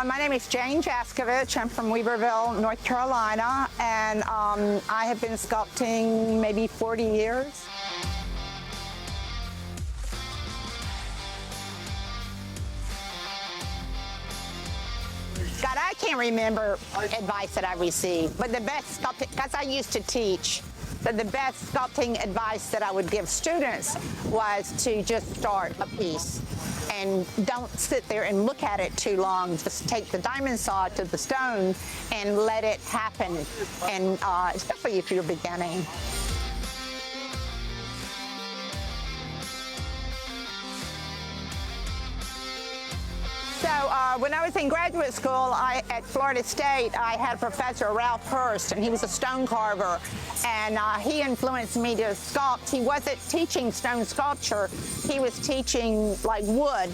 My name is Jane Jaskevich. I'm from Weaverville, North Carolina, and I have been sculpting maybe 40 years. God, I can't remember advice that I received, but the best sculpting, because I used to teach, but the best sculpting advice that I would give students was to just start a piece and don't sit there and look at it too long. Just take the diamond saw to the stone and let it happen, and especially if you're beginning. So when I was in graduate school at Florida State, I had Professor Ralph Hurst, and he was a stone carver, and he influenced me to sculpt. He wasn't teaching stone sculpture, he was teaching like wood.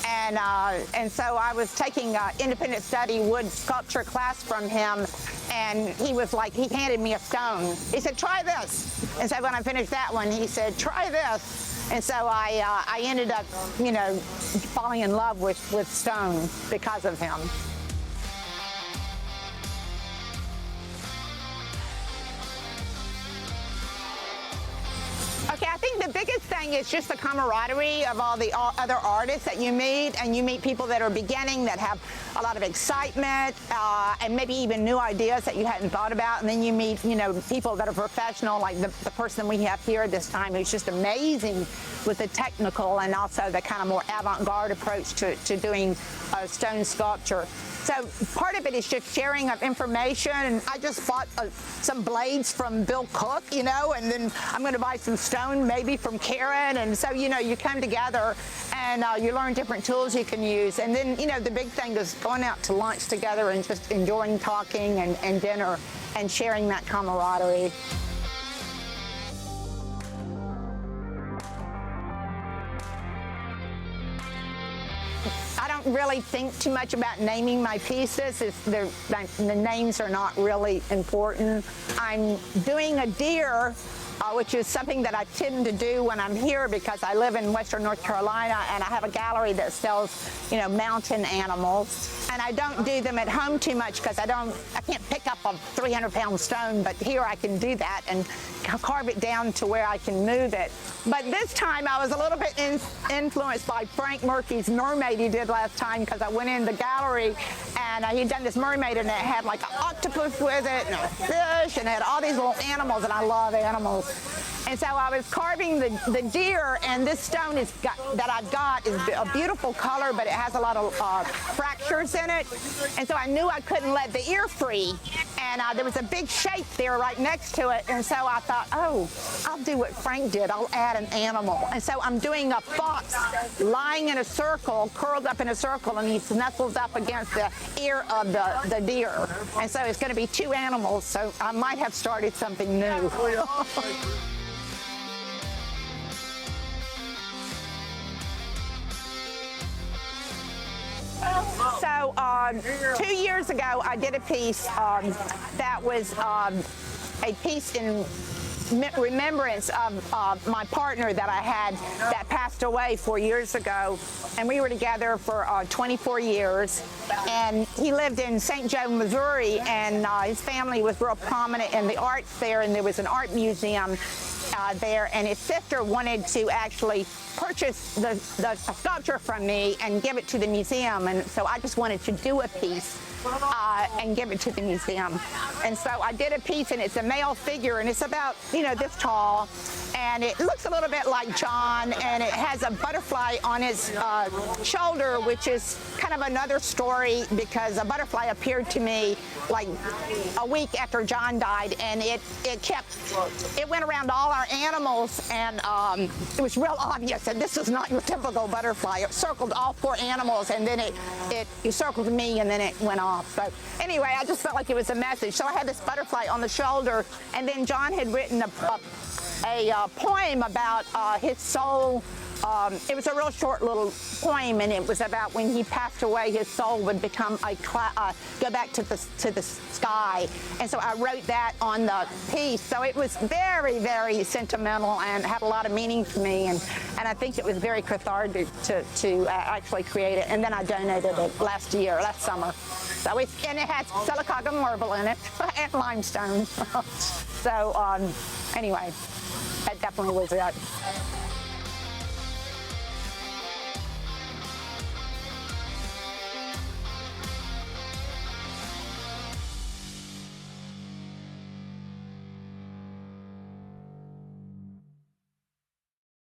And so I was taking an independent study wood sculpture class from him, and he was like, he handed me a stone. He said, try this. And so when I finished that one, he said, try this. And so I ended up, you know, falling in love with stone because of him. Okay, I think the biggest thing is just the camaraderie of all the other artists that you meet, and you meet people that are beginning, that have a lot of excitement, and maybe even new ideas that you hadn't thought about, and then you meet, you know, people that are professional, like the person we have here this time, who's just amazing with the technical and also the kind of more avant-garde approach to doing stone sculpture. So part of it is just sharing of information, and I just bought some blades from Bill Cook, you know, and then I'm going to buy some stone maybe from Karen, and so, you know, you come together and you learn different tools you can use, and then, you know, the big thing is going out to lunch together and just enjoying talking and dinner and sharing that camaraderie. I don't really think too much about naming my pieces. The names are not really important. I'm doing a deer, which is something that I tend to do when I'm here because I live in Western North Carolina, and I have a gallery that sells, you know, mountain animals. And I don't do them at home too much because I can't pick up a 300-pound stone, but here I can do that and carve it down to where I can move it. But this time I was a little bit influenced by Frank Murphy's mermaid he did last time, because I went in the gallery and he'd done this mermaid, and it had like an octopus with it and a fish, and it had all these little animals, and I love animals. And so I was carving the deer, and this stone that I've got is a beautiful color, but it has a lot of fractures in it. And so I knew I couldn't let the ear free. And there was a big shape there right next to it. And so I thought, oh, I'll do what Frank did. I'll add an animal. And so I'm doing a fox lying in a circle, curled up in a circle, and he snuggles up against the ear of the deer. And so it's going to be two animals. So I might have started something new. So 2 years ago, I did a piece that was a piece in remembrance of my partner that I had that passed away 4 years ago, and we were together for 24 years, and he lived in St. Joe, Missouri, and his family was real prominent in the arts there, and there was an art museum there, and his sister wanted to actually purchase the sculpture from me and give it to the museum, and so I just wanted to do a piece and give it to the museum. And so I did a piece, and it's a male figure, and it's about, you know, this tall, and it looks a little bit like John, and it has a butterfly on his shoulder, which is kind of another story, because a butterfly appeared to me like a week after John died, and it went around all our animals, and it was real obvious that this is not your typical butterfly. It circled all four animals, and then it circled me, and then it went off. So anyway, I just felt like it was a message. So I had this butterfly on the shoulder, and then John had written a poem about his soul It was a real short little poem, and it was about when he passed away, his soul would become go back to the sky. And so I wrote that on the piece. So it was very, very sentimental and had a lot of meaning to me. And I think it was very cathartic to actually create it. And then I donated it last summer. So it has silicaca marble in it and limestone. So anyway, that definitely was it.